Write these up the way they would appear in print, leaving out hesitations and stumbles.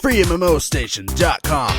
FreeMMOStation.com.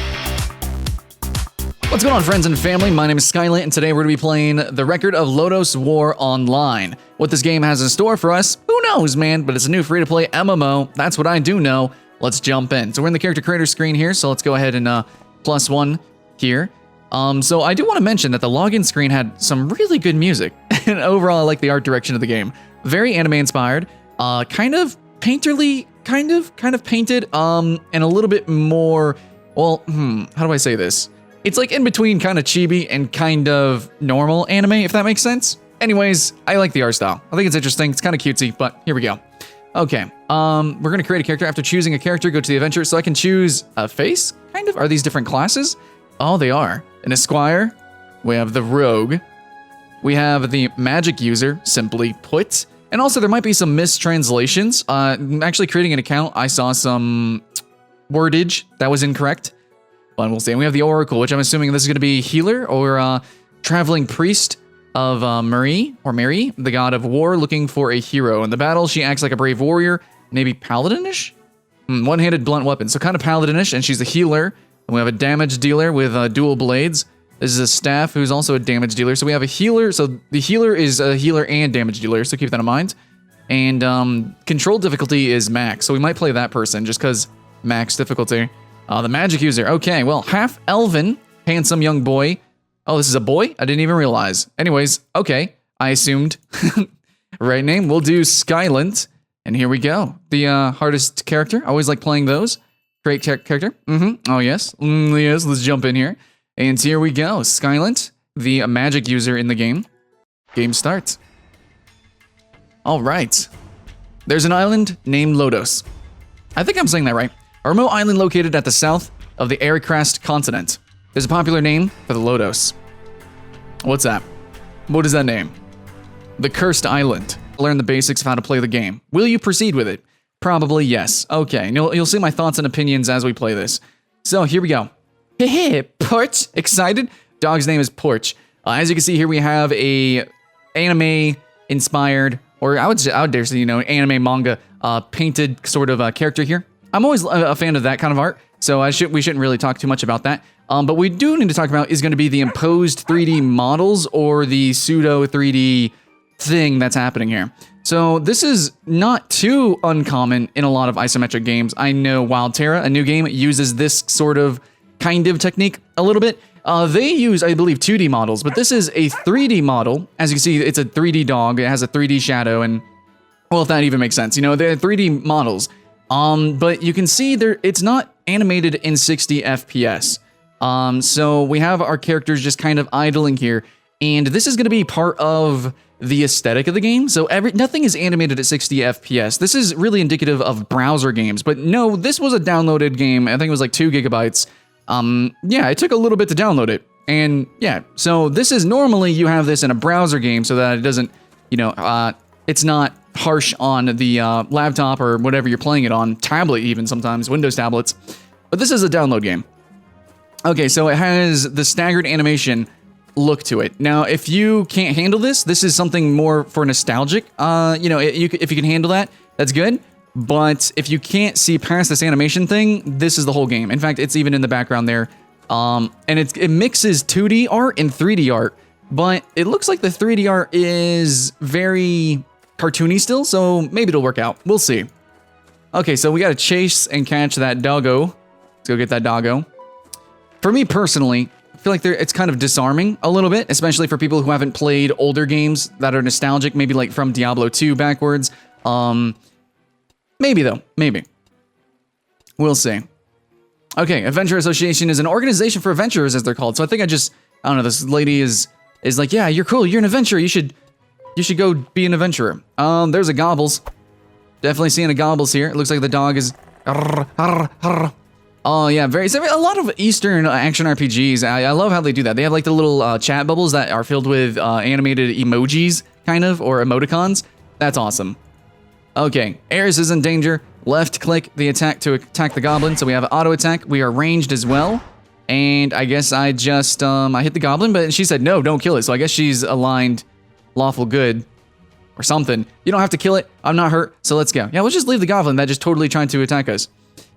What's going on, friends and family? My name is Skylant, and today we're going to be playing the Record of Lodoss War Online. What this game has in store for us, who knows, man, but it's a new free-to-play MMO. That's what I do know. Let's jump in. So we're in the character creator screen here, so let's go ahead and +1 here. So I do want to mention that the login screen had some really good music, and overall I like the art direction of the game. Very anime-inspired, kind of painterly, kind of painted, and a little bit more, well, how do I say this? It's like in between kind of chibi and kind of normal anime, if that makes sense. Anyways, I like the art style. I think it's interesting. It's kind of cutesy, but here we go. Okay, we're going to create a character. After choosing a character, go to the adventure. So I can choose a face, kind of. Are these different classes? Oh, they are. An esquire. We have the rogue. We have the magic user, simply put. And also, there might be some mistranslations. Actually, creating an account, I saw some wordage that was incorrect. But we'll see. And we have the Oracle, which I'm assuming this is going to be healer or traveling priest of Mary, the god of war, looking for a hero. In the battle, she acts like a brave warrior, maybe paladinish? One-handed blunt weapon, so kind of paladinish, and she's a healer. And we have a damage dealer with dual blades. This is a staff who's also a damage dealer. So we have a healer. So the healer is a healer and damage dealer, so keep that in mind. And control difficulty is max, so we might play that person just because max difficulty. The magic user. Okay, well, half elven, handsome young boy. Oh, this is a boy? I didn't even realize. Anyways, okay, I assumed. Right name, we'll do Skylant. And here we go. The hardest character. I always like playing those. Great character. Oh, yes. Yes, let's jump in here. And here we go. Skylant, the magic user in the game. Game starts. All right. There's an island named Lodoss. I think I'm saying that right. A remote island located at the south of the Aricrast continent. There's a popular name for the Lodoss. What's that? What is that name? The Cursed Island. Learn the basics of how to play the game. Will you proceed with it? Probably yes. Okay, and you'll see my thoughts and opinions as we play this. So here we go. Hey, Porch. Excited? Dog's name is Porch. As you can see here, we have a anime-inspired, or I would dare say, anime manga painted sort of character here. I'm always a fan of that kind of art, so we shouldn't really talk too much about that. But we do need to talk about is going to be the imposed 3D models or the pseudo 3D thing that's happening here. So this is not too uncommon in a lot of isometric games. I know Wild Terra, a new game, uses this sort of kind of technique a little bit. They use, I believe, 2D models, but this is a 3D model. As you can see, it's a 3D dog. It has a 3D shadow, and well, if that even makes sense, they're 3D models. But you can see it's not animated in 60 FPS. So we have our characters just kind of idling here, and this is going to be part of the aesthetic of the game. So nothing is animated at 60 FPS. This is really indicative of browser games, but no, this was a downloaded game. I think it was like 2 gigabytes. Yeah, it took a little bit to download it, and yeah, so this is normally you have this in a browser game so that it doesn't, it's not harsh on the laptop or whatever you're playing it on, tablet even sometimes, Windows tablets, but this is a download game. Okay, so it has the staggered animation look to it. Now, if you can't handle this is something more for nostalgic. If you can handle that, that's good. But if you can't see past this animation thing, this is the whole game. In fact, it's even in the background there. And it mixes 2D art and 3D art, but it looks like the 3D art is very cartoony still, so maybe it'll work out. We'll see. Okay, so we gotta chase and catch that doggo. Let's go get that doggo. For me personally, I feel like it's kind of disarming a little bit, especially for people who haven't played older games that are nostalgic, maybe like from Diablo 2 backwards. Maybe though, maybe. We'll see. Okay, Adventure Association is an organization for adventurers, as they're called. So I think I don't know, this lady is like, yeah, you're cool, you're an adventurer, you should go be an adventurer. There's a Gobbles. Definitely seeing a Gobbles here. It looks like the dog is... Oh yeah, a lot of Eastern action RPGs. I love how they do that. They have like the little chat bubbles that are filled with animated emojis, kind of, or emoticons. That's awesome. Okay, Ares is in danger. Left click the attack to attack the goblin. So we have auto attack. We are ranged as well. And I guess I just, I hit the goblin, but she said, no, don't kill it. So I guess she's aligned lawful good or something. You don't have to kill it. I'm not hurt. So let's go. Yeah, let's just leave the goblin that just totally trying to attack us.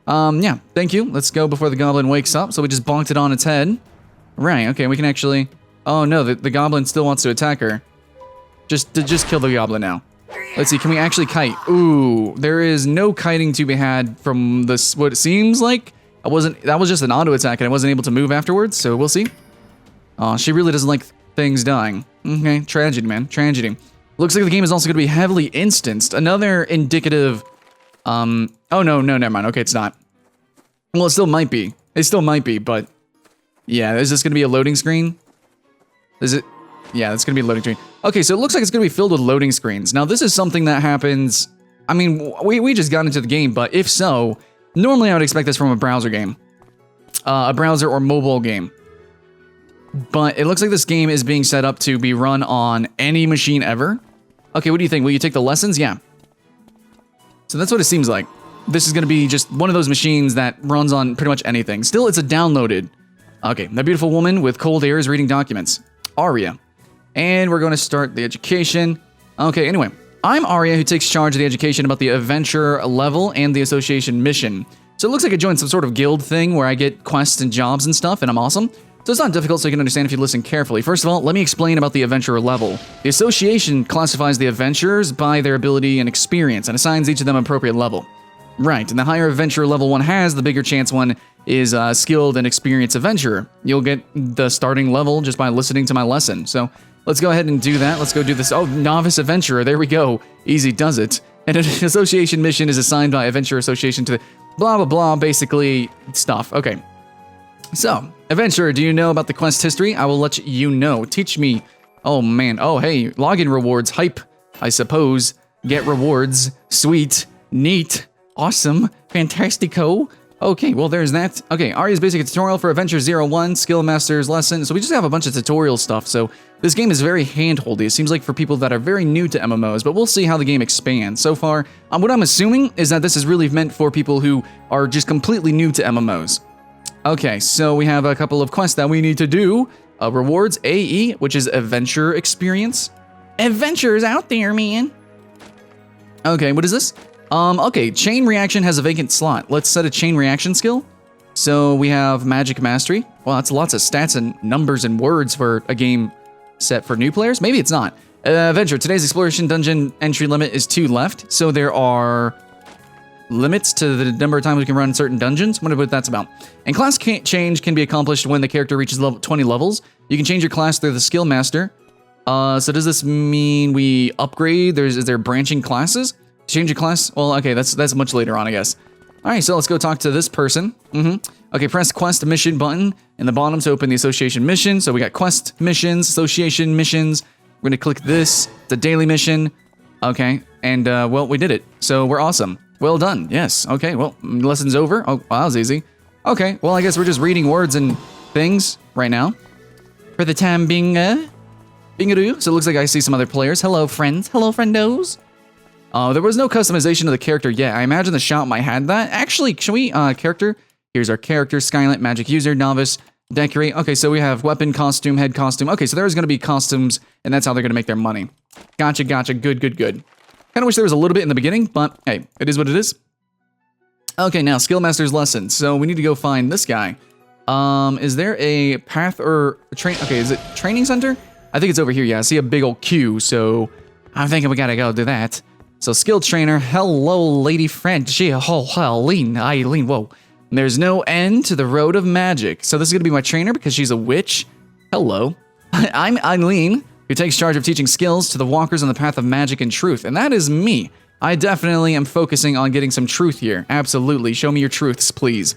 Yeah, thank you. Let's go before the goblin wakes up. So we just bonked it on its head. Right, okay, we can actually... Oh no, the goblin still wants to attack her. Just kill the goblin now. Let's see, can we actually kite? Ooh, there is no kiting to be had from this, what it seems like. That was just an auto attack and I wasn't able to move afterwards, so we'll see. Oh, she really doesn't like things dying. Okay, tragedy, man, tragedy. Looks like the game is also going to be heavily instanced. Another indicative, oh no, never mind. Okay, it's not. Well, it still might be. It still might be, but yeah, is this going to be a loading screen? Is it? Yeah, it's going to be a loading screen. Okay, so it looks like it's going to be filled with loading screens. Now, this is something that happens... I mean, we just got into the game, but if so, normally I would expect this from a browser game. A browser or mobile game. But it looks like this game is being set up to be run on any machine ever. Okay, what do you think? Will you take the lessons? Yeah. So that's what it seems like. This is going to be just one of those machines that runs on pretty much anything. Still, it's a downloaded. Okay, that beautiful woman with cold ear is reading documents. Aria. And we're going to start the education. Okay, anyway. I'm Aria, who takes charge of the education about the adventure level and the association mission. So it looks like I joined some sort of guild thing where I get quests and jobs and stuff, and I'm awesome. So it's not difficult, so you can understand if you listen carefully. First of all, let me explain about the adventurer level. The association classifies the adventurers by their ability and experience, and assigns each of them an appropriate level. Right, and the higher adventurer level one has, the bigger chance one is a skilled and experienced adventurer. You'll get the starting level just by listening to my lesson. So let's go ahead and do that. Let's go do this. Oh, novice adventurer. There we go. Easy does it. And an association mission is assigned by Adventure Association to the blah, blah, blah, basically stuff. Okay. So, adventurer, do you know about the quest history? I will let you know. Teach me. Oh, man. Oh, hey. Login rewards. Hype, I suppose. Get rewards. Sweet. Neat. Awesome. Fantastico. Okay, well, there's that. Okay, Aria's basic tutorial for Adventure 01, Skill Master's Lesson. So we just have a bunch of tutorial stuff. So this game is very hand-holdy. It seems like for people that are very new to MMOs, but we'll see how the game expands. So far, what I'm assuming is that this is really meant for people who are just completely new to MMOs. Okay, so we have a couple of quests that we need to do. Rewards, AE, which is Adventure Experience. Adventures out there, man. Okay, what is this? Okay, Chain Reaction has a vacant slot. Let's set a Chain Reaction skill. So we have Magic Mastery. Well, that's lots of stats and numbers and words for a game set for new players. Maybe it's not. Adventure, today's exploration dungeon entry limit is 2 left. So there are limits to the number of times we can run certain dungeons. I wonder what that's about. And class change can be accomplished when the character reaches level 20 levels. You can change your class through the Skill Master. So does this mean we upgrade? Is there branching classes? Change your class? Well, okay, that's much later on, I guess. All right, so let's go talk to this person. Okay, press Quest Mission button in the bottom to open the Association mission. So we got Quest Missions, Association Missions. We're gonna click this, the daily mission. Okay, and well, we did it. So we're awesome. Well done, yes. Okay, well, lesson's over. Oh, wow, that was easy. Okay, well, I guess we're just reading words and things right now. For the time being, bingaroo. So it looks like I see some other players. Hello, friends. Hello, friendos. There was no customization of the character yet. I imagine the shop might have that. Actually, should we, character? Here's our character, Skylant, Magic User, Novice, Decorate. Okay, so we have weapon, costume, head costume. Okay, so there's going to be costumes, and that's how they're going to make their money. Gotcha, gotcha. Good, good, good. Kind of wish there was a little bit in the beginning, but hey, it is what it is. Okay, now, Skill Master's Lesson. So we need to go find this guy. Is there a path or a train? Okay, is it Training Center? I think it's over here. Yeah, I see a big old queue, so I'm thinking we gotta go do that. So, Skill Trainer, hello, lady friend. Eileen, whoa. There's no end to the road of magic. So, this is going to be my trainer because she's a witch. Hello. I'm Eileen, who takes charge of teaching skills to the walkers on the path of magic and truth. And that is me. I definitely am focusing on getting some truth here. Absolutely. Show me your truths, please.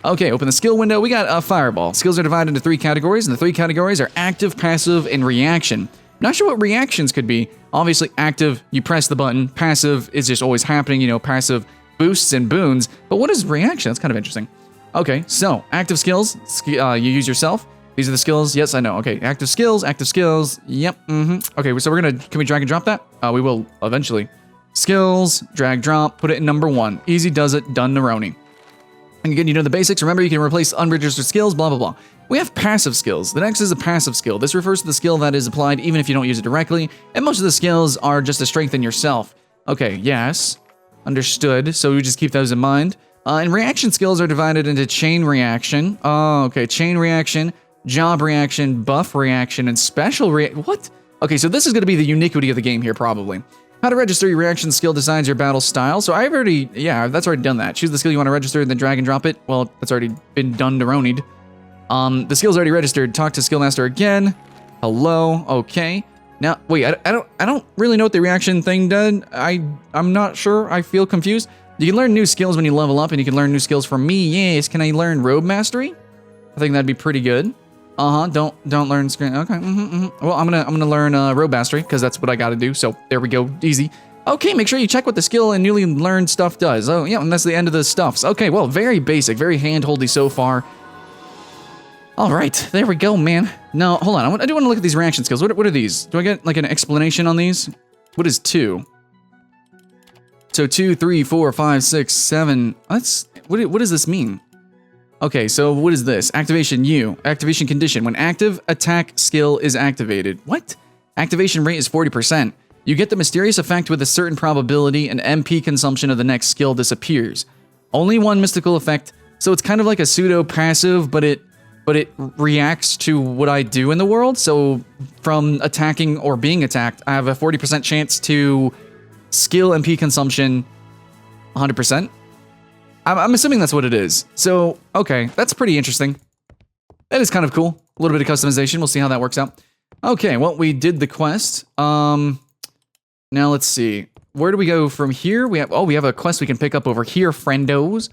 Okay, open the skill window. We got a fireball. Skills are divided into 3 categories, and the 3 categories are active, passive, and reaction. Not sure what reactions could be. Obviously, active, you press the button. Passive is just always happening, you know, passive boosts and boons. But what is reaction? That's kind of interesting. Okay, so, active skills, you use yourself. These are the skills. Yes, I know. Okay, active skills. Yep, Okay, so we're gonna, can we drag and drop that? We will eventually. Skills, drag, drop, put it in number 1. Easy does it, done Neroni. And again, you know the basics. Remember, you can replace unregistered skills, blah, blah, blah. We have passive skills. The next is a passive skill. This refers to the skill that is applied even if you don't use it directly, and most of the skills are just to strengthen yourself. Okay, yes. Understood. So we just keep those in mind. And reaction skills are divided into chain reaction. Oh, okay. Chain reaction, job reaction, buff reaction, and special what? Okay, so this is going to be the uniquity of the game here, probably. How to register your reaction skill decides your battle style. So I've already, yeah, that's already done that. Choose the skill you want to register, then drag and drop it. Well, that's already been done to Ronied. The skill's already registered. Talk to skill master again. Hello. Okay. Now, wait, I don't really know what the reaction thing did. I'm not sure. I feel confused. You can learn new skills when you level up, and you can learn new skills from me. Yes. Can I learn robe mastery? I think that'd be pretty good. Don't learn screen. Okay. Well, I'm gonna learn robe mastery because that's what I got to do. So there we go. Easy. Okay. Make sure you check what the skill and newly learned stuff does. Oh yeah, and that's the end of the stuffs. Okay. Well, very basic, very hand-holdy so far. All right, there we go, man. Now, hold on. I do want to look at these reaction skills. What are these? Do I get like an explanation on these? What is 2? So 2, 3, 4, 5, 6, 7. That's what does this mean? Okay, so what is this? Activation U. Activation condition. When active attack skill is activated. What? Activation rate is 40%. You get the mysterious effect with a certain probability and MP consumption of the next skill disappears. Only one mystical effect, so it's kind of like a pseudo passive, but it reacts to what I do in the world. So from attacking or being attacked, I have a 40% chance to skill MP consumption 100%. I'm assuming that's what it is. So, okay, that's pretty interesting. That is kind of cool. A little bit of customization. We'll see how that works out. Okay, well, we did the quest. Now let's see. Where do we go from here? We have a quest we can pick up over here, friendos.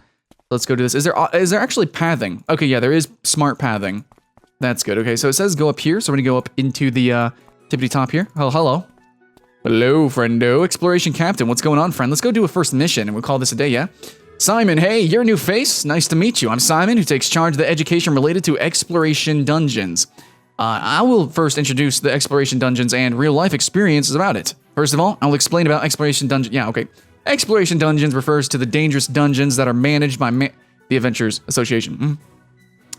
Let's go do this. Is there actually pathing? Okay, yeah, there is smart pathing. That's good. Okay, so it says go up here, so we're gonna go up into the tippity top here. Oh, hello. Hello, friendo. Exploration captain. What's going on, friend? Let's go do a first mission, and we'll call this a day, yeah? Simon, hey, you're a new face. Nice to meet you. I'm Simon, who takes charge of the education related to exploration dungeons. I will first introduce the exploration dungeons and real-life experiences about it. First of all, I'll explain about exploration dungeon. Yeah, okay. Exploration dungeons refers to the dangerous dungeons that are managed by the Adventurers Association.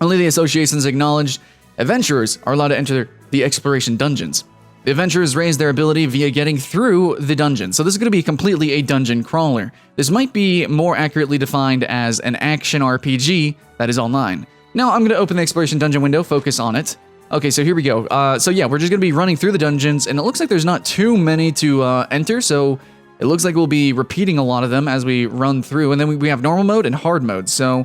Only the association's acknowledged adventurers are allowed to enter the exploration dungeons. The adventurers raise their ability via getting through the dungeon. So this is going to be completely a dungeon crawler. This might be more accurately defined as an action RPG that is online. Now I'm going to open the exploration dungeon window, focus on it. Okay, so here we go. So yeah, we're just going to be running through the dungeons, and it looks like there's not too many to enter, so it looks like we'll be repeating a lot of them as we run through, and then we have normal mode and hard mode. So,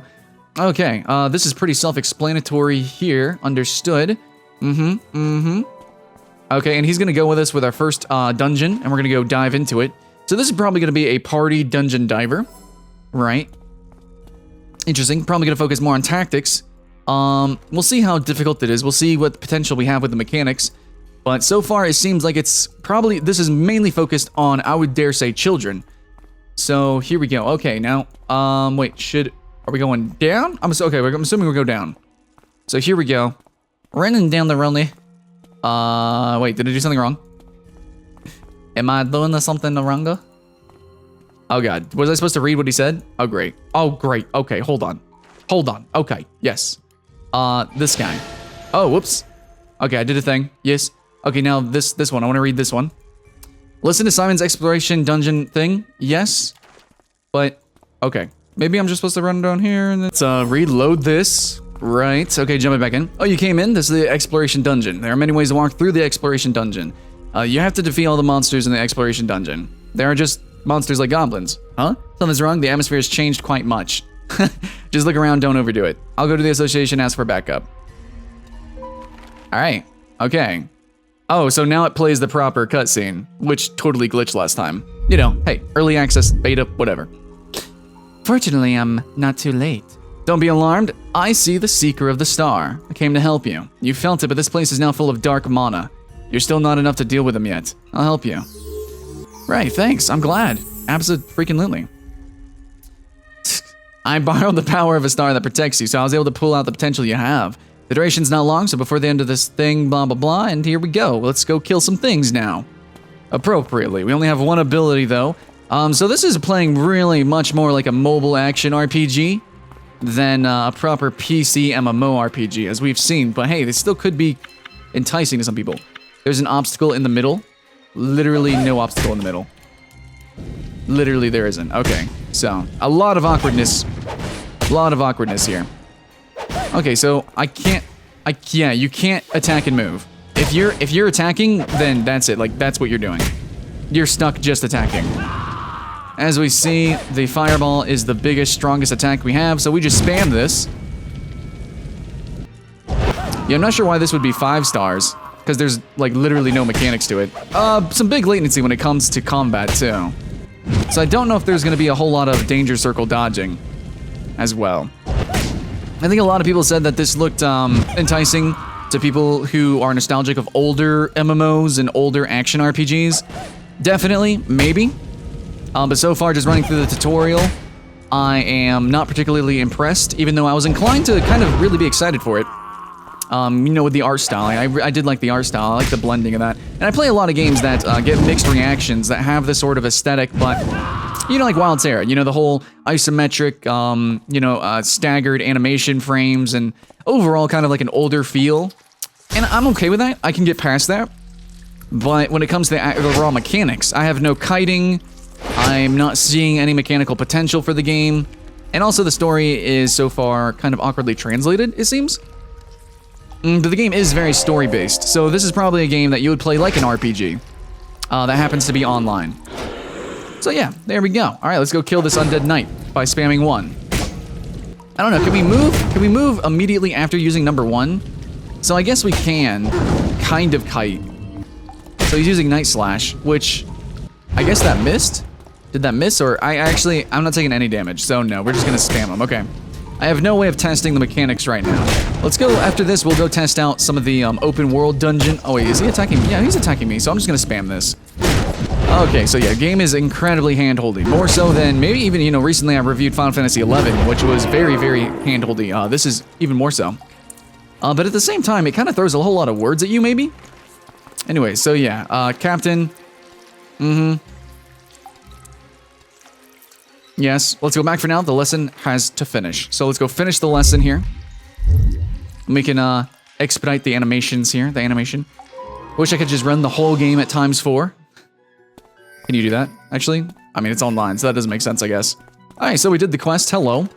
okay, this is pretty self-explanatory here. Understood. Okay, and he's going to go with us with our first dungeon, and we're going to go dive into it. So this is probably going to be a party dungeon diver, right? Interesting. Probably going to focus more on tactics. We'll see how difficult it is. We'll see what potential we have with the mechanics. But so far, it seems like this is mainly focused on, I would dare say, children. So here we go. Okay, now, wait, are we going down? I'm assuming we'll go down. So here we go. Running down the runway. Wait, did I do something wrong? Am I doing something wrong? Oh god, was I supposed to read what he said? Oh great. Oh great. Okay, hold on. Okay, yes. This guy. Oh, whoops. Okay, I did a thing. Yes. Okay, now this one. I want to read this one. Listen to Simon's exploration dungeon thing. Yes. But, okay. Maybe I'm just supposed to run down here and let's reload this. Right. Okay, jumping back in. Oh, you came in? This is the exploration dungeon. There are many ways to walk through the exploration dungeon. You have to defeat all the monsters in the exploration dungeon. There are just monsters like goblins. Huh? Something's wrong. The atmosphere has changed quite much. Just look around, don't overdo it. I'll go to the association, ask for backup. Alright. Okay. Oh, so now it plays the proper cutscene, which totally glitched last time. You know, hey, early access, beta, whatever. Fortunately, I'm not too late. Don't be alarmed. I see the Seeker of the Star. I came to help you. You felt it, but this place is now full of dark mana. You're still not enough to deal with them yet. I'll help you. Right, thanks. I'm glad. Absolutely. I borrowed the power of a star that protects you, so I was able to pull out the potential you have. The duration's not long, so before the end of this thing, blah, blah, blah, and here we go. Let's go kill some things now. Appropriately. We only have one ability, though. So this is playing really much more like a mobile action RPG than a proper PC MMORPG, as we've seen. But hey, this still could be enticing to some people. There's an obstacle in the middle. Literally no obstacle in the middle. Literally there isn't. Okay, so a lot of awkwardness A lot of awkwardness here. Okay, so yeah, you can't attack and move. If you're attacking, then that's it. Like, that's what you're doing. You're stuck just attacking. As we see, the fireball is the biggest, strongest attack we have, so we just spam this. Yeah, I'm not sure why this would be 5 stars, because there's, like, literally no mechanics to it. Some big latency when it comes to combat, too. So I don't know if there's going to be a whole lot of danger circle dodging as well. I think a lot of people said that this looked enticing to people who are nostalgic of older MMOs and older action RPGs. Definitely, maybe. But so far, just running through the tutorial, I am not particularly impressed, even though I was inclined to kind of really be excited for it. You know, with the art style. I did like the art style. I like the blending of that. And I play a lot of games that get mixed reactions, that have this sort of aesthetic, but, you know, like Wild Terra, you know, the whole isometric, you know, staggered animation frames, and overall kind of like an older feel. And I'm okay with that. I can get past that. But when it comes to the raw mechanics, I have no kiting. I'm not seeing any mechanical potential for the game. And also the story is so far kind of awkwardly translated, it seems. But the game is very story-based, so this is probably a game that you would play like an RPG that happens to be online. So yeah, there we go. All right, let's go kill this undead knight by spamming 1. I don't know, can we move? Can we move immediately after using number 1? So I guess we can kind of kite. So he's using Night Slash, which I guess that missed? Did that miss? Or I'm not taking any damage, so no, we're just gonna spam him, okay. I have no way of testing the mechanics right now. Let's go, after this, we'll go test out some of the open world dungeon. Oh wait, is he attacking me? Yeah, he's attacking me, so I'm just gonna spam this. Okay, so yeah, game is incredibly hand-holdy. More so than, maybe even, you know, recently I reviewed Final Fantasy XI, which was very, very hand-holdy. This is even more so. But at the same time, it kind of throws a whole lot of words at you, maybe? Anyway, so yeah, Captain. Yes, let's go back for now. The lesson has to finish. So let's go finish the lesson here. We can expedite the animations here, the animation. Wish I could just run the whole game at ×4. Can you do that, actually? I mean, it's online, so that doesn't make sense, I guess. Alright, so we did the quest. Hello.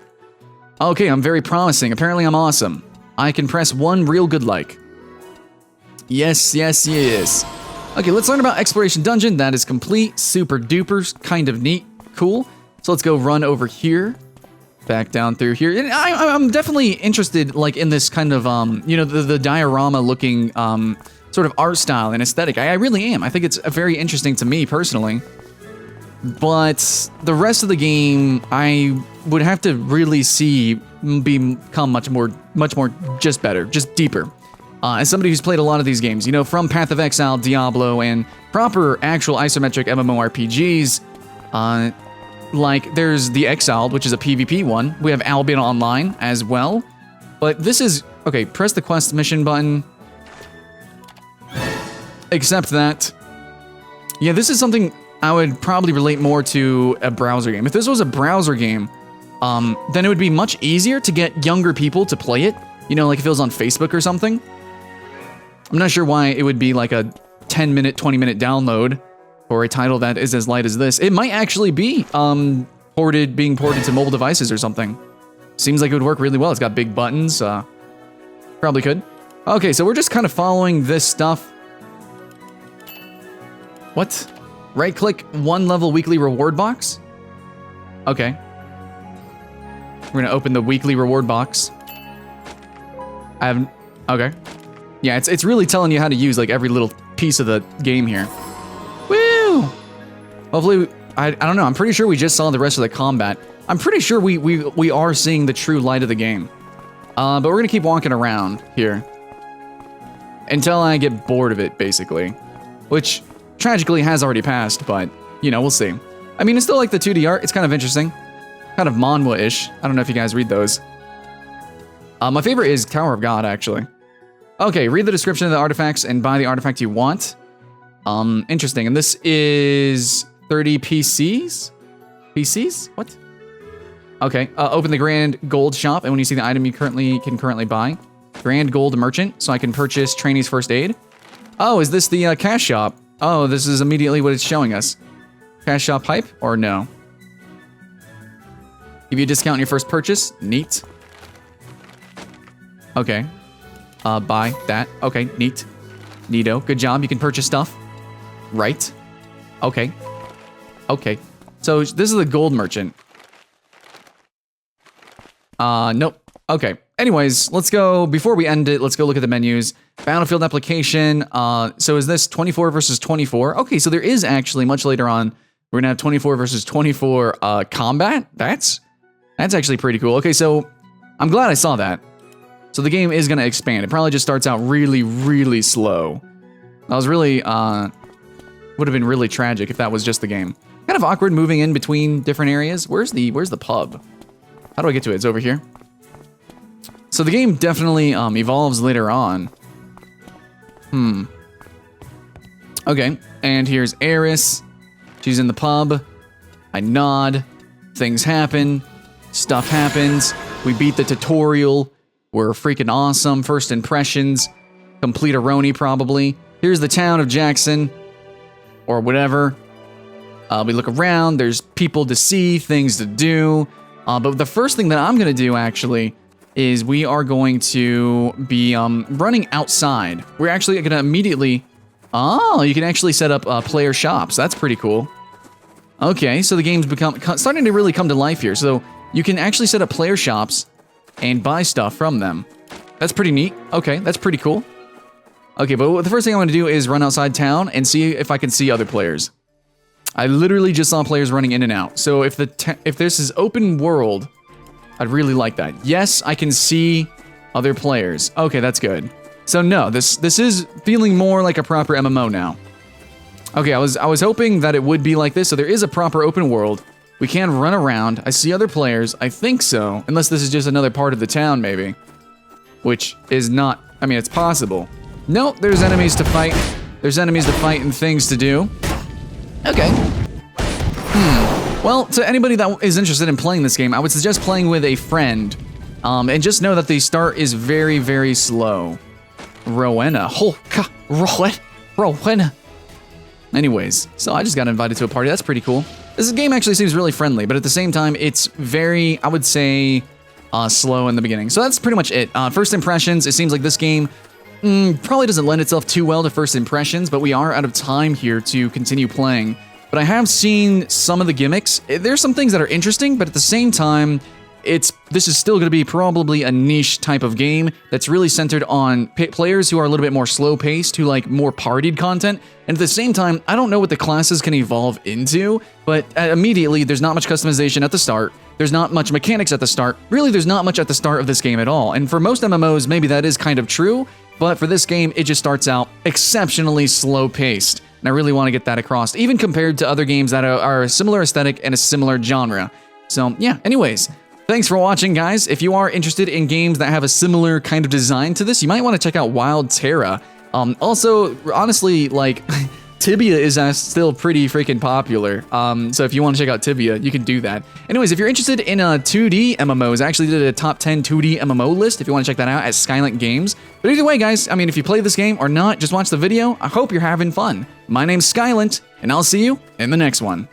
Okay, I'm very promising. Apparently I'm awesome. I can press 1 real good like. Yes, yes, yes. Okay, let's learn about Exploration Dungeon. That is complete. Super duper. Kind of neat. Cool. So let's go run over here, back down through here. And I'm definitely interested, like, in this kind of, you know, the diorama-looking, sort of art style and aesthetic. I really am. I think it's very interesting to me, personally. But the rest of the game, I would have to really see become much more just better, just deeper. As somebody who's played a lot of these games, you know, from Path of Exile, Diablo, and proper actual isometric MMORPGs, like, there's The Exiled, which is a PvP one. We have Albion Online as well. But this is... Okay, press the quest mission button. Except that... Yeah, this is something I would probably relate more to a browser game. If this was a browser game, then it would be much easier to get younger people to play it. You know, like if it was on Facebook or something. I'm not sure why it would be like a 10-minute, 20-minute download for a title that is as light as this. It might actually be being ported to mobile devices or something. Seems like it would work really well. It's got big buttons. Probably could. Okay, so we're just kind of following this stuff. What? Right-click 1 level weekly reward box? Okay. We're gonna open the weekly reward box. Okay. Yeah, it's really telling you how to use like every little piece of the game here. Woo! Hopefully, I don't know. I'm pretty sure we just saw the rest of the combat. I'm pretty sure we are seeing the true light of the game. But we're gonna keep walking around here until I get bored of it, basically. Which tragically has already passed, but you know, we'll see. I mean, it's still like the 2D art. It's kind of interesting, kind of manhwa-ish. I don't know if you guys read those. My favorite is Tower of God, actually. Okay, read the description of the artifacts and buy the artifact you want. Interesting. And this is 30 PCs? PCs? What? Okay, open the Grand Gold shop, and when you see the item you can currently buy. Grand Gold Merchant, so I can purchase Trainee's First Aid. Oh, is this the cash shop? Oh, this is immediately what it's showing us. Cash shop hype, or no? Give you a discount on your first purchase. Neat. Okay. Buy that. Okay, neat. Neato. Good job. You can purchase stuff. Right. Okay. Okay. So this is the gold merchant. Nope. Okay. Anyways, let's go, before we end it, let's go look at the menus. Battlefield application. So is this 24 versus 24? Okay, so there is actually, much later on, we're gonna have 24 versus 24 combat. That's actually pretty cool. Okay, so I'm glad I saw that. So the game is gonna expand. It probably just starts out really, really slow. That was really, would have been really tragic if that was just the game. Kind of awkward moving in between different areas. Where's the pub? How do I get to it? It's over here. So the game definitely evolves later on. Okay, and here's Eris. She's in the pub. I nod. Things happen. Stuff happens. We beat the tutorial. We're freaking awesome. First impressions. Complete a Roni, probably. Here's the town of Jackson. Or whatever. We look around. There's people to see, things to do. But the first thing that I'm going to do, actually, is we are going to be running outside. We're actually going to immediately... Oh, you can actually set up player shops. That's pretty cool. Okay, so the game's starting to really come to life here. So you can actually set up player shops and buy stuff from them. That's pretty neat. Okay, that's pretty cool. Okay, but the first thing I want to do is run outside town and see if I can see other players. I literally just saw players running in and out. So if this is open world, I'd really like that. Yes, I can see other players. Okay, that's good. So no, this is feeling more like a proper MMO now. Okay, I was hoping that it would be like this. So there is a proper open world. We can run around. I see other players. I think so. Unless this is just another part of the town, maybe. Which is not... I mean, it's possible. Nope, there's enemies to fight. There's enemies to fight and things to do. Okay. Well, to anybody that is interested in playing this game, I would suggest playing with a friend. And just know that the start is very, very slow. Rowena. Rowena. Anyways, so I just got invited to a party. That's pretty cool. This game actually seems really friendly, but at the same time, it's very, I would say, slow in the beginning. So that's pretty much it. First impressions, it seems like this game probably doesn't lend itself too well to first impressions, but we are out of time here to continue playing. But I have seen some of the gimmicks. There's some things that are interesting, but at the same time, this is still going to be probably a niche type of game that's really centered on players who are a little bit more slow-paced, who like more partied content. And at the same time, I don't know what the classes can evolve into, but immediately, there's not much customization at the start. There's not much mechanics at the start. Really, there's not much at the start of this game at all. And for most MMOs, maybe that is kind of true, but for this game, it just starts out exceptionally slow-paced. And I really want to get that across, even compared to other games that are a similar aesthetic and a similar genre. So yeah, anyways, thanks for watching, guys. If you are interested in games that have a similar kind of design to this, you might want to check out Wild Terra. Also, honestly, like, Tibia is still pretty freaking popular. So if you want to check out Tibia, you can do that. Anyways, if you're interested in 2D MMOs, I actually did a top 10 2D MMO list if you want to check that out at Skylink Games. But either way, guys, I mean, if you play this game or not, just watch the video. I hope you're having fun. My name's Skylint, and I'll see you in the next one.